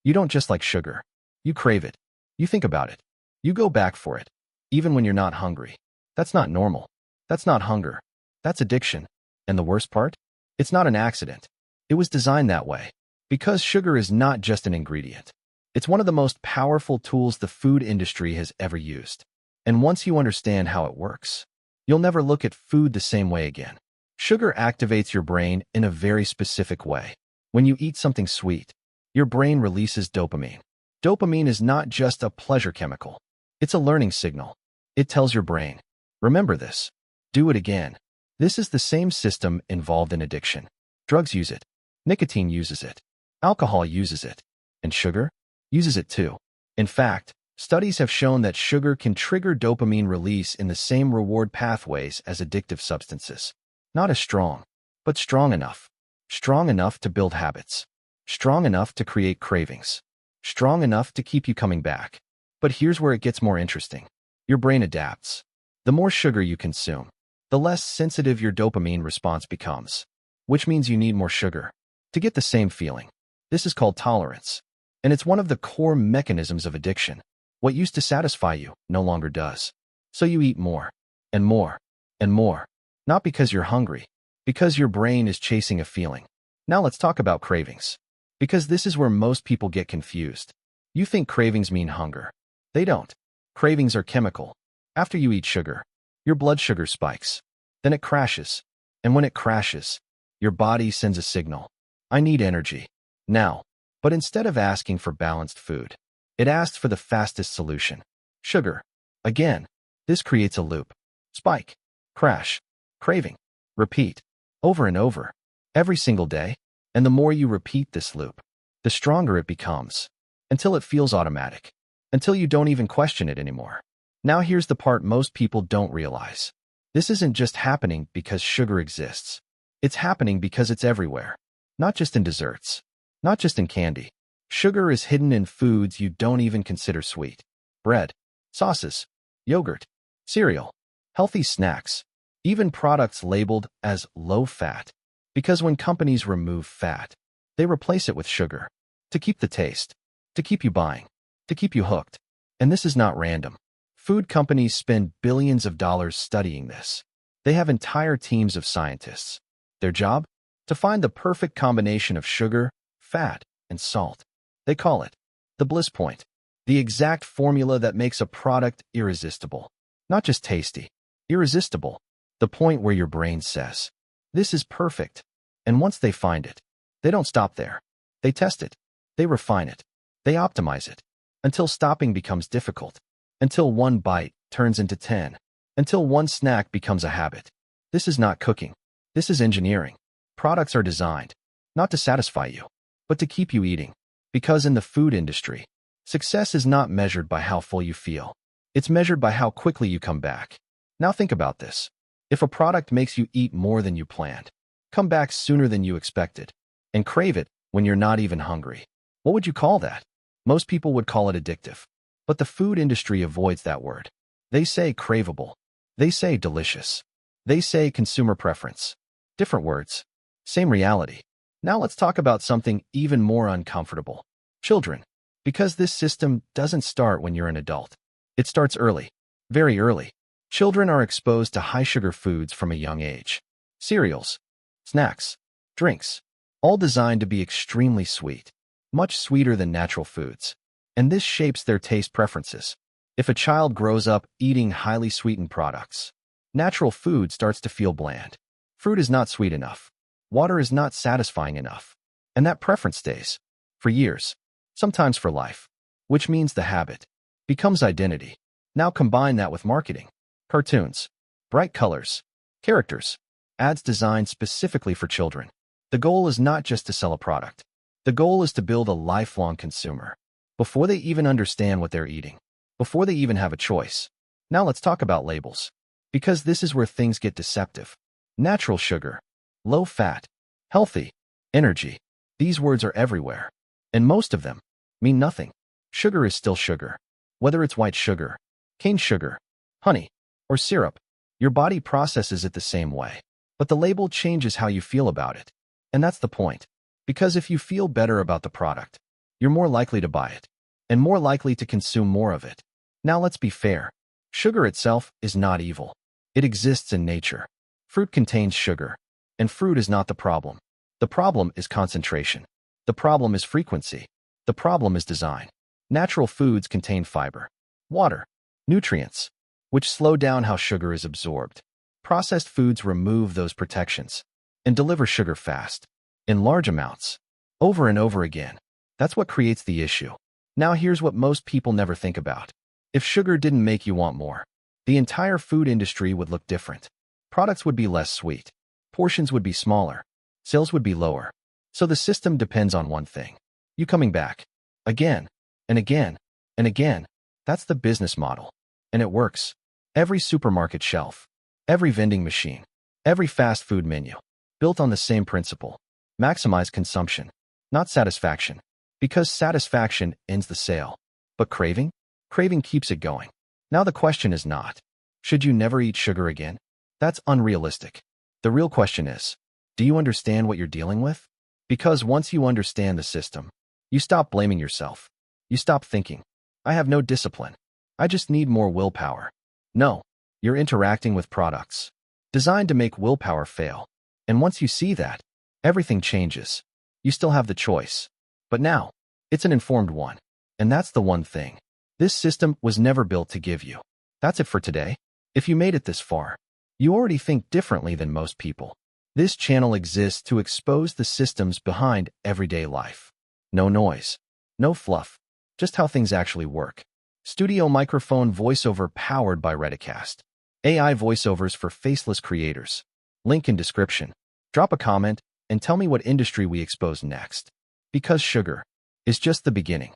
You don't just like sugar. You crave it. You think about it. You go back for it, even when you're not hungry. That's not normal. That's not hunger. That's addiction. And the worst part? It's not an accident. It was designed that way. Because sugar is not just an ingredient. It's one of the most powerful tools the food industry has ever used. And once you understand how it works, you'll never look at food the same way again. Sugar activates your brain in a very specific way. When you eat something sweet, your brain releases dopamine. Dopamine is not just a pleasure chemical. It's a learning signal. It tells your brain, remember this. Do it again. This is the same system involved in addiction. Drugs use it. Nicotine uses it. Alcohol uses it. And sugar uses it too. In fact, studies have shown that sugar can trigger dopamine release in the same reward pathways as addictive substances. Not as strong, but strong enough. Strong enough to build habits. Strong enough to create cravings. Strong enough to keep you coming back. But here's where it gets more interesting. Your brain adapts. The more sugar you consume, the less sensitive your dopamine response becomes, which means you need more sugar to get the same feeling. This is called tolerance, and it's one of the core mechanisms of addiction. What used to satisfy you no longer does. So you eat more, and more, and more, not because you're hungry, because your brain is chasing a feeling. Now let's talk about cravings, because this is where most people get confused. You think cravings mean hunger. They don't. Cravings are chemical. After you eat sugar, your blood sugar spikes. Then it crashes. And when it crashes, your body sends a signal. I need energy. Now. But instead of asking for balanced food, it asks for the fastest solution. Sugar. Again. This creates a loop. Spike. Crash. Craving. Repeat. Over and over. Every single day. And the more you repeat this loop, the stronger it becomes. Until it feels automatic. Until you don't even question it anymore. Now here's the part most people don't realize. This isn't just happening because sugar exists. It's happening because it's everywhere. Not just in desserts. Not just in candy. Sugar is hidden in foods you don't even consider sweet. Bread, sauces, yogurt, cereal, healthy snacks, even products labeled as low-fat. Because when companies remove fat, they replace it with sugar. To keep the taste. To keep you buying. To keep you hooked. And this is not random. Food companies spend billions of dollars studying this. They have entire teams of scientists. Their job? To find the perfect combination of sugar, fat, and salt. They call it the bliss point. The exact formula that makes a product irresistible. Not just tasty. Irresistible. The point where your brain says, this is perfect. And once they find it, they don't stop there. They test it. They refine it. They optimize it. Until stopping becomes difficult. Until one bite turns into 10. Until one snack becomes a habit. This is not cooking. This is engineering. Products are designed, not to satisfy you, but to keep you eating. Because in the food industry, success is not measured by how full you feel. It's measured by how quickly you come back. Now think about this. If a product makes you eat more than you planned, come back sooner than you expected, and crave it when you're not even hungry, what would you call that? Most people would call it addictive. But the food industry avoids that word. They say craveable. They say delicious. They say consumer preference. Different words. Same reality. Now let's talk about something even more uncomfortable. Children. Because this system doesn't start when you're an adult. It starts early. Very early. Children are exposed to high-sugar foods from a young age. Cereals, snacks, drinks, all designed to be extremely sweet. Much sweeter than natural foods. And this shapes their taste preferences. If a child grows up eating highly sweetened products, natural food starts to feel bland. Fruit is not sweet enough. Water is not satisfying enough. And that preference stays. For years. Sometimes for life. Which means the habit becomes identity. Now combine that with marketing. Cartoons. Bright colors. Characters. Ads designed specifically for children. The goal is not just to sell a product. The goal is to build a lifelong consumer. Before they even understand what they're eating. Before they even have a choice. Now let's talk about labels. Because this is where things get deceptive. Natural sugar. Low fat. Healthy. Energy. These words are everywhere. And most of them mean nothing. Sugar is still sugar. Whether it's white sugar, cane sugar, honey, or syrup, your body processes it the same way. But the label changes how you feel about it. And that's the point. Because if you feel better about the product, you're more likely to buy it and more likely to consume more of it. Now let's be fair. Sugar itself is not evil. It exists in nature. Fruit contains sugar, and fruit is not the problem. The problem is concentration. The problem is frequency. The problem is design. Natural foods contain fiber, water, nutrients, which slow down how sugar is absorbed. Processed foods remove those protections and deliver sugar fast, in large amounts, over and over again. That's what creates the issue. Now here's what most people never think about. If sugar didn't make you want more, the entire food industry would look different. Products would be less sweet. Portions would be smaller. Sales would be lower. So the system depends on one thing: you coming back. Again, and again, and again. That's the business model. And it works. Every supermarket shelf, every vending machine, every fast food menu, built on the same principle. Maximize consumption, not satisfaction. Because satisfaction ends the sale. But craving? Craving keeps it going. Now the question is not, should you never eat sugar again? That's unrealistic. The real question is, do you understand what you're dealing with? Because once you understand the system, you stop blaming yourself. You stop thinking, I have no discipline. I just need more willpower. No, you're interacting with products designed to make willpower fail. And once you see that, everything changes. You still have the choice. But now, it's an informed one. And that's the one thing this system was never built to give you. That's it for today. If you made it this far, you already think differently than most people. This channel exists to expose the systems behind everyday life. No noise, no fluff, just how things actually work. Studio microphone voiceover powered by Redacast. AI voiceovers for faceless creators. Link in description. Drop a comment and tell me what industry we expose next. Because sugar is just the beginning.